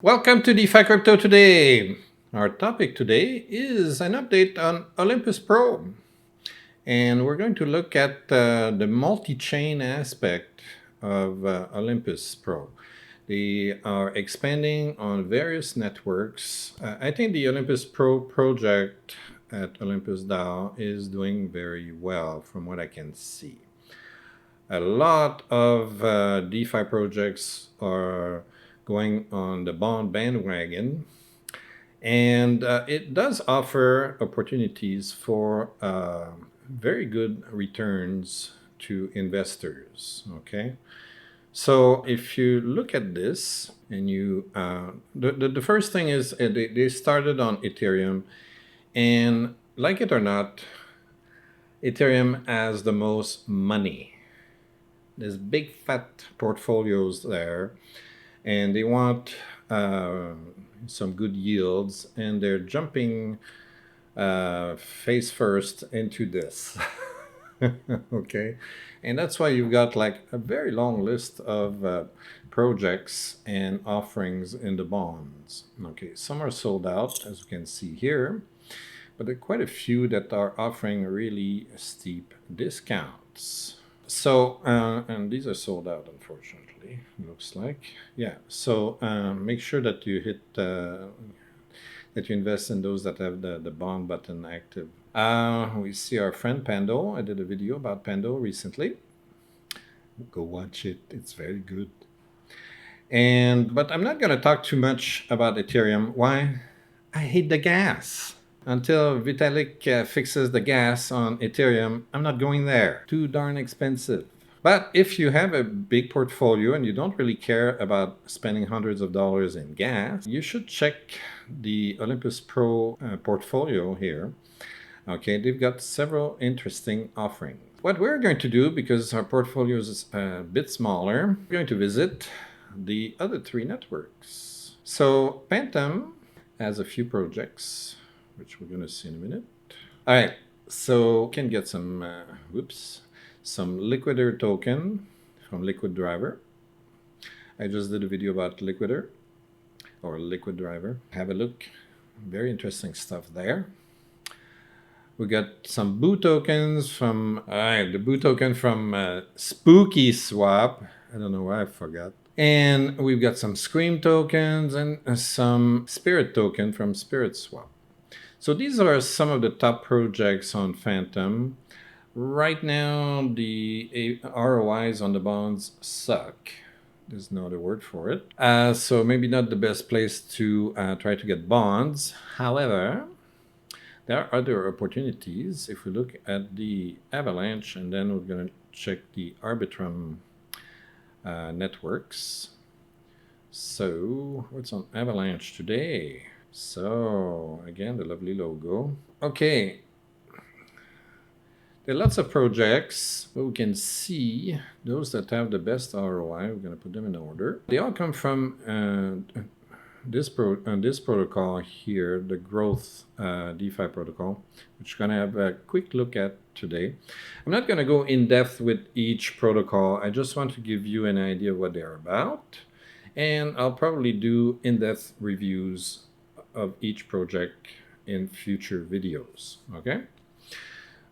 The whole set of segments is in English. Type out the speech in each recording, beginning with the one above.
Welcome to DeFi Crypto Today. Our topic today is an update on Olympus Pro. And we're going to look at the multi-chain aspect of Olympus Pro. They are expanding on various networks. I think the Olympus Pro project at Olympus DAO is doing very well from what I can see. A lot of DeFi projects are going on the bond bandwagon, and it does offer opportunities for very good returns to investors. Okay, so if you look at this and you the first thing is they started on Ethereum, and like it or not, Ethereum has the most money. There's big fat portfolios there, and they want some good yields, and they're jumping face first into this. Okay, and that's why you've got like a very long list of projects and offerings in the bonds. Okay, some are sold out, as you can see here, but there are quite a few that are offering really steep discounts. So, and these are sold out, unfortunately, looks like. Yeah, so make sure that you hit, that you invest in those that have the bond button active. We see our friend Pando. I did a video about Pando recently. Go watch it, it's very good. But I'm not going to talk too much about Ethereum. Why? I hate the gas. Until Vitalik fixes the gas on Ethereum, I'm not going there. Too darn expensive. But if you have a big portfolio and you don't really care about spending hundreds of dollars in gas, you should check the Olympus Pro portfolio here. Okay, they've got several interesting offerings. What we're going to do, because our portfolio is a bit smaller, we're going to visit the other three networks. So Fantom has a few projects, which we're going to see in a minute. All right, so you can get some, some Liquider token from Liquid Driver. I just did a video about Liquider or Liquid Driver. Have a look. Very interesting stuff there. We got some Boo tokens from, the Boo token from Spooky Swap. I don't know why I forgot. And we've got some Scream tokens and some Spirit token from Spirit Swap. So these are some of the top projects on Fantom. Right now, the ROIs on the bonds suck. There's no other word for it. So maybe not the best place to try to get bonds. However, there are other opportunities. If we look at the Avalanche, and then we're going to check the Arbitrum networks. So what's on Avalanche today? So again, the lovely logo. Okay, there are lots of projects, but we can see those that have the best ROI. We're going to put them in order. They all come from this protocol here, the Growth DeFi protocol, which we're going to have a quick look at today. I'm not going to go in depth with each protocol. I just want to give you an idea of what they're about, and I'll probably do in-depth reviews of each project in future videos. Okay,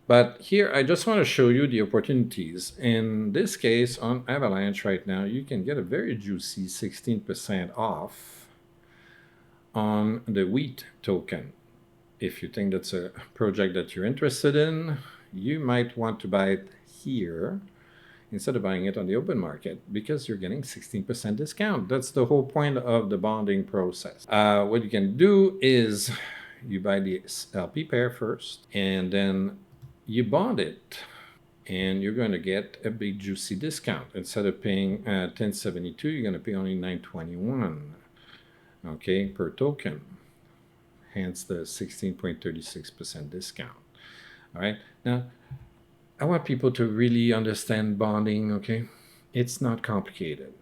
but here I just want to show you the opportunities. In this case, on Avalanche right now, you can get a very juicy 16% off on the wheat token. If you think that's a project that you're interested in, you might want to buy it here instead of buying it on the open market, because you're getting 16% discount. That's the whole point of the bonding process. What you can do is you buy the LP pair first, and then you bond it, and you're going to get a big juicy discount. Instead of paying 1072, you're going to pay only 921, okay, per token. Hence the 16.36% discount. All right, now I want people to really understand bonding. Okay, it's not complicated.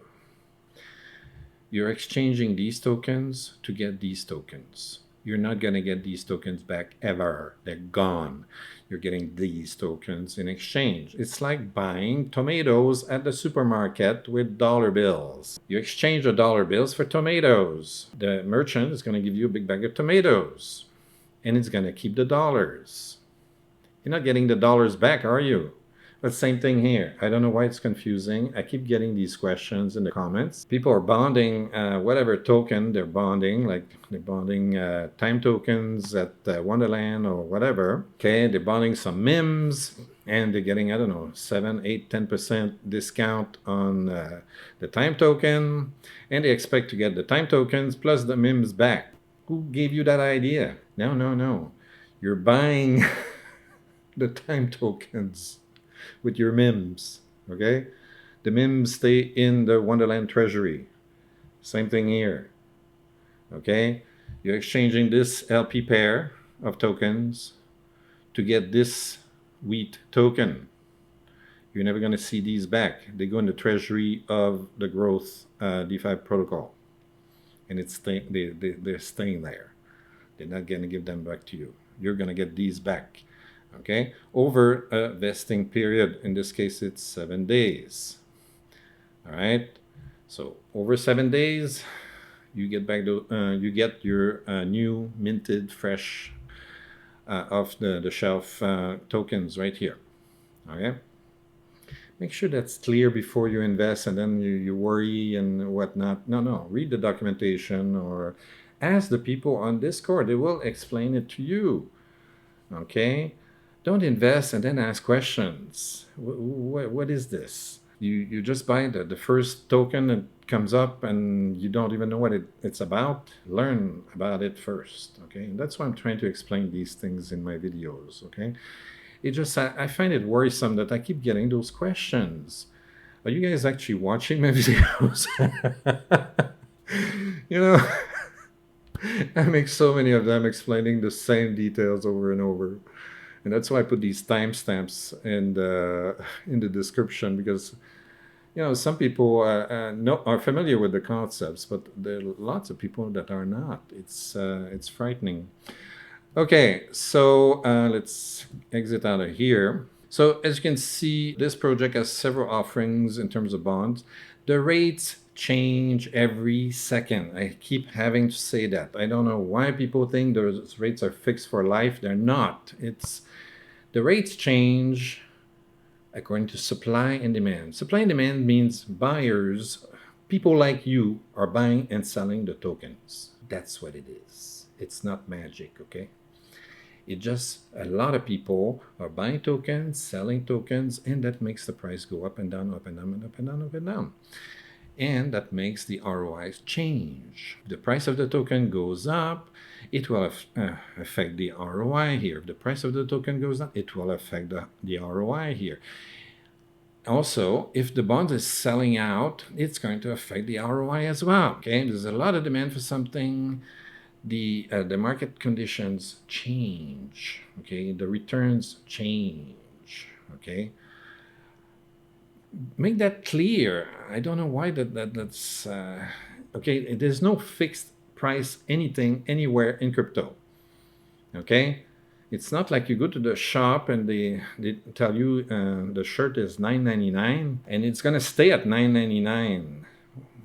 You're exchanging these tokens to get these tokens. You're not going to get these tokens back ever. They're gone. You're getting these tokens in exchange. It's like buying tomatoes at the supermarket with dollar bills. You exchange the dollar bills for tomatoes. The merchant is going to give you a big bag of tomatoes, and it's going to keep the dollars. You're not getting the dollars back, are you? But same thing here. I don't know why it's confusing. I keep getting these questions in the comments. People are bonding whatever token they're bonding, like they're bonding time tokens at Wonderland or whatever. Okay, they're bonding some MIMS and they're getting, I don't know, 7, 8, 10% discount on the time token. And they expect to get the time tokens plus the MIMS back. Who gave you that idea? No, no, no. You're buying the time tokens with your MIMS, okay? The MIMS stay in the Wonderland treasury. Same thing here, okay? You're exchanging this LP pair of tokens to get this wheat token. You're never going to see these back. They go in the treasury of the growth DeFi protocol, and they're staying there. They're not going to give them back to you. You're going to get these back. Okay, over a vesting period. In this case, it's 7 days. All right, so over 7 days, you get back you get your new minted, fresh, off the shelf tokens right here. Okay, make sure that's clear before you invest, and then you worry and whatnot. No, read the documentation or ask the people on Discord. They will explain it to you. Okay. Don't invest and then ask questions. What is this? You just buy the first token that comes up and you don't even know what it's about. Learn about it first, okay? And that's why I'm trying to explain these things in my videos, okay? It just, I find it worrisome that I keep getting those questions. Are you guys actually watching my videos? You know, I make so many of them explaining the same details over and over. And that's why I put these timestamps in the description, because some people are familiar with the concepts, but there are lots of people that are not. It's frightening. Okay, so let's exit out of here. So as you can see, this project has several offerings in terms of bonds. The rates change every second. I keep having to say that. I don't know why people think those rates are fixed for life. They're not. The rates change according to supply and demand. Supply and demand means buyers, people like you, are buying and selling the tokens. That's what it is. It's not magic, okay? It just, a lot of people are buying tokens, selling tokens, and that makes the price go up and down, up and down, and up and down, up and down. And that makes the ROIs change. If the price of the token goes up, it will affect the ROI here. If the price of the token goes down, it will affect the ROI here. Also, if the bond is selling out, it's going to affect the ROI as well. Okay, there's a lot of demand for something. The market conditions change. Okay, the returns change. Okay. Make that clear. I don't know why that's okay. There's no fixed price anything anywhere in crypto. Okay, it's not like you go to the shop and they tell you the shirt is $9.99 and it's gonna stay at $9.99.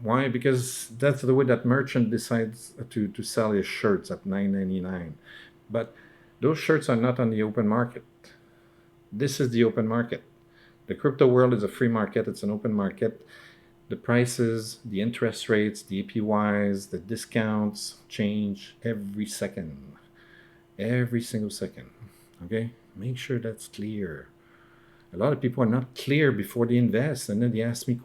Why? Because that's the way that merchant decides to sell his shirts at $9.99. But those shirts are not on the open market. This is the open market. The crypto world is a free market. It's an open market. The prices, the interest rates, the APYs, the discounts change every second. Every single second. Okay? Make sure that's clear. A lot of people are not clear before they invest, and then they ask me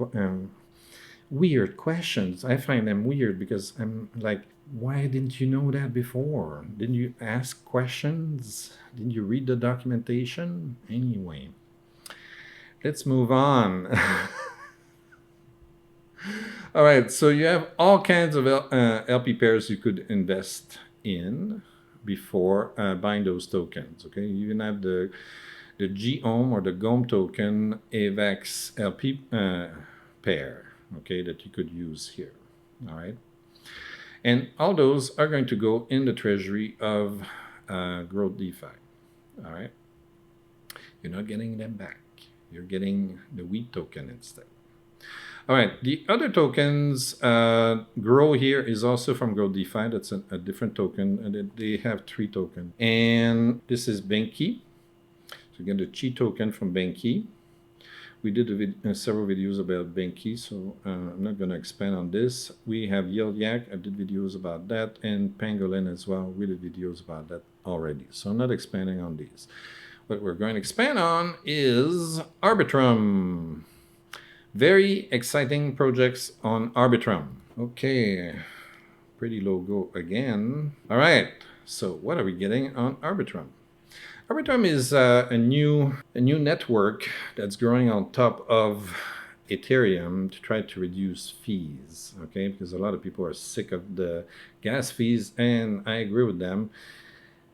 weird questions. I find them weird because I'm like, why didn't you know that before? Didn't you ask questions? Didn't you read the documentation? Anyway. Let's move on. All right, so you have all kinds of LP pairs you could invest in before buying those tokens. Okay, you can have the GOM or the GOM token AVAX LP pair. Okay, that you could use here. All right, And all those are going to go in the treasury of Growth DeFi. All right. You're not getting them back. You're getting the wheat token instead. All right. The other tokens, Grow here is also from Growth DeFi. That's a different token. And they have 3 tokens. And this is Banky. So you get the Chi token from Banky. We did several videos about Banky, so I'm not going to expand on this. We have Yield Yak. I did videos about that, and Pangolin as well. We did videos about that already, so I'm not expanding on these. What we're going to expand on is Arbitrum. Very exciting projects on Arbitrum. Okay, pretty logo again. All right, so what are we getting on Arbitrum? Arbitrum is a new network that's growing on top of Ethereum to try to reduce fees, okay? Because a lot of people are sick of the gas fees, and I agree with them.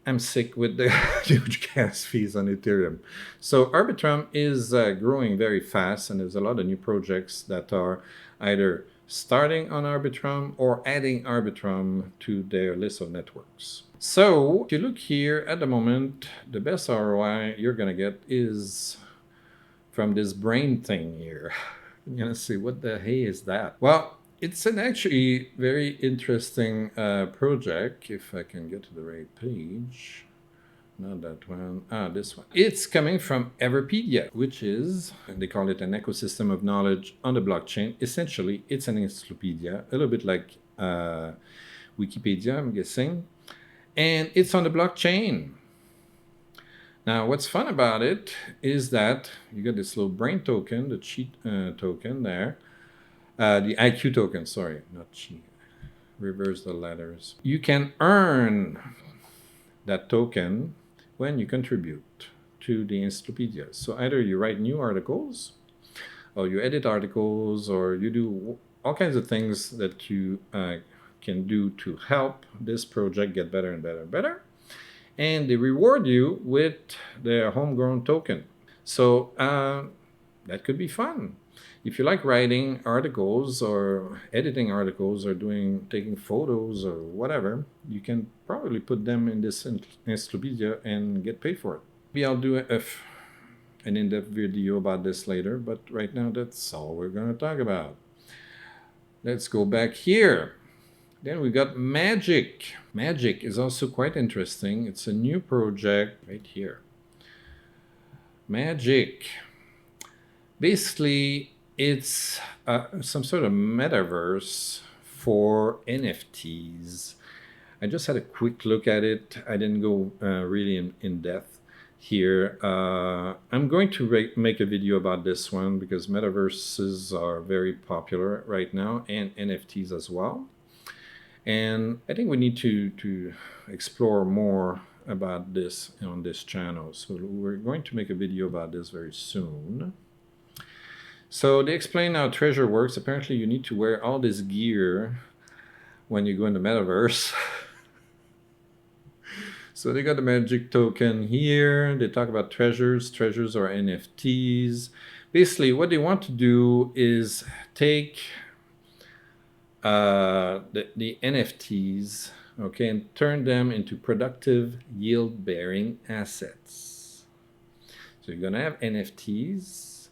I'm sick with the huge gas fees on Ethereum. So Arbitrum is growing very fast, and there's a lot of new projects that are either starting on Arbitrum or adding Arbitrum to their list of networks. So if you look here at the moment, the best ROI you're going to get is from this brain thing here. You're going to see, what the hey is that? Well, it's an actually very interesting project. If I can get to the right page. Not that one. This one. It's coming from Everipedia, which is, they call it an ecosystem of knowledge on the blockchain. Essentially, it's an encyclopedia, a little bit like Wikipedia, I'm guessing. And it's on the blockchain. Now, what's fun about it is that you got this little brain token, the cheat token there. The IQ token, sorry, not cheat. Reverse the letters. You can earn that token when you contribute to the encyclopedia. So either you write new articles, or you edit articles, or you do all kinds of things that you can do to help this project get better and better and better. And they reward you with their homegrown token. So that could be fun. If you like writing articles or editing articles or taking photos or whatever, you can probably put them in this encyclopedia and get paid for it. Maybe I'll do an in-depth video about this later, but right now that's all we're going to talk about. Let's go back here. Then we got Magic. Magic is also quite interesting. It's a new project right here. Magic. Basically, it's some sort of metaverse for NFTs. I just had a quick look at it. I didn't go really in depth here. I'm going to make a video about this one because metaverses are very popular right now, and NFTs as well. And I think we need to explore more about this on this channel. So we're going to make a video about this very soon. So they explain how Treasure works. Apparently you need to wear all this gear when you go in the metaverse. So they got the Magic token here. They talk about treasures. Treasures are NFTs. Basically what they want to do is take the NFTs, okay, and turn them into productive yield-bearing assets. So you're gonna have NFTs,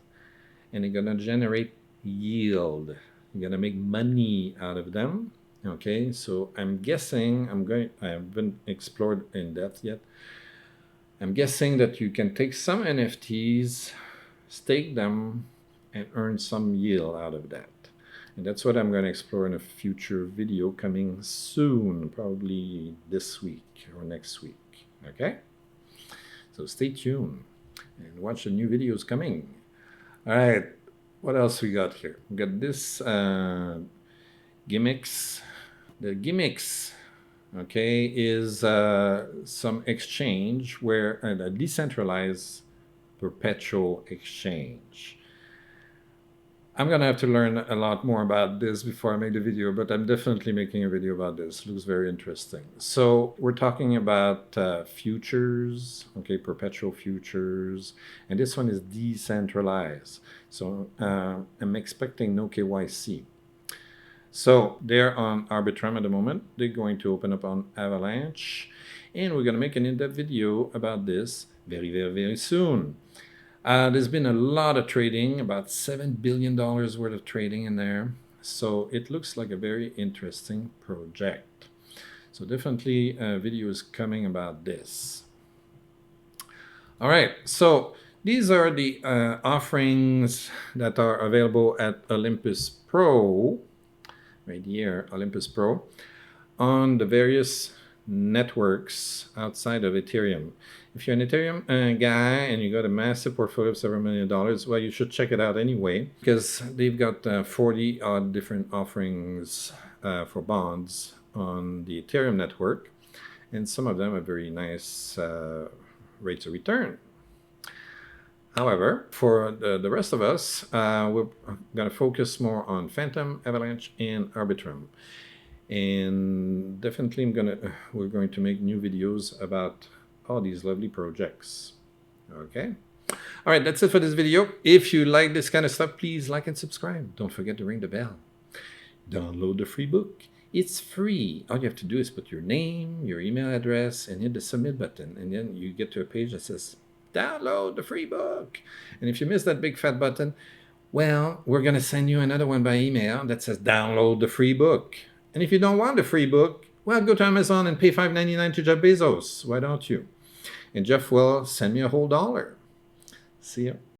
and you're gonna generate yield. You're gonna make money out of them. Okay, so I'm guessing I haven't explored in depth yet. I'm guessing that you can take some NFTs, stake them, and earn some yield out of that. And that's what I'm going to explore in a future video coming soon, probably this week or next week. Okay? So stay tuned and watch the new videos coming. All right, what else we got here? We got this gimmicks. The gimmicks, okay, is some exchange where a decentralized perpetual exchange. I'm gonna have to learn a lot more about this before I make the video, but I'm definitely making a video about this. It looks very interesting. So we're talking about futures, okay, perpetual futures, and this one is decentralized. So I'm expecting no KYC. So they're on Arbitrum at the moment. They're going to open up on Avalanche. And we're going to make an in-depth video about this very soon. There's been a lot of trading, about $7 billion worth of trading in there. So it looks like a very interesting project. So definitely videos coming about this. All right, so these are the offerings that are available at Olympus Pro, right here, Olympus Pro, on the various networks outside of Ethereum. If you're an Ethereum guy and you got a massive portfolio of several $1 million, well, you should check it out anyway, because they've got 40 odd different offerings for bonds on the Ethereum network, and some of them are very nice rates of return. However, for the rest of us, we're going to focus more on Fantom, Avalanche, and Arbitrum. And definitely we're going to make new videos about all these lovely projects. Okay? All right, that's it for this video. If you like this kind of stuff, please like and subscribe. Don't forget to ring the bell. Download the free book. It's free. All you have to do is put your name, your email address, and hit the submit button. And then you get to a page that says, download the free book. And if you miss that big fat button, well, we're going to send you another one by email that says, download the free book. And if you don't want the free book, well, go to Amazon and pay $5.99 to Jeff Bezos. Why don't you? And Jeff will send me a whole $1. See ya.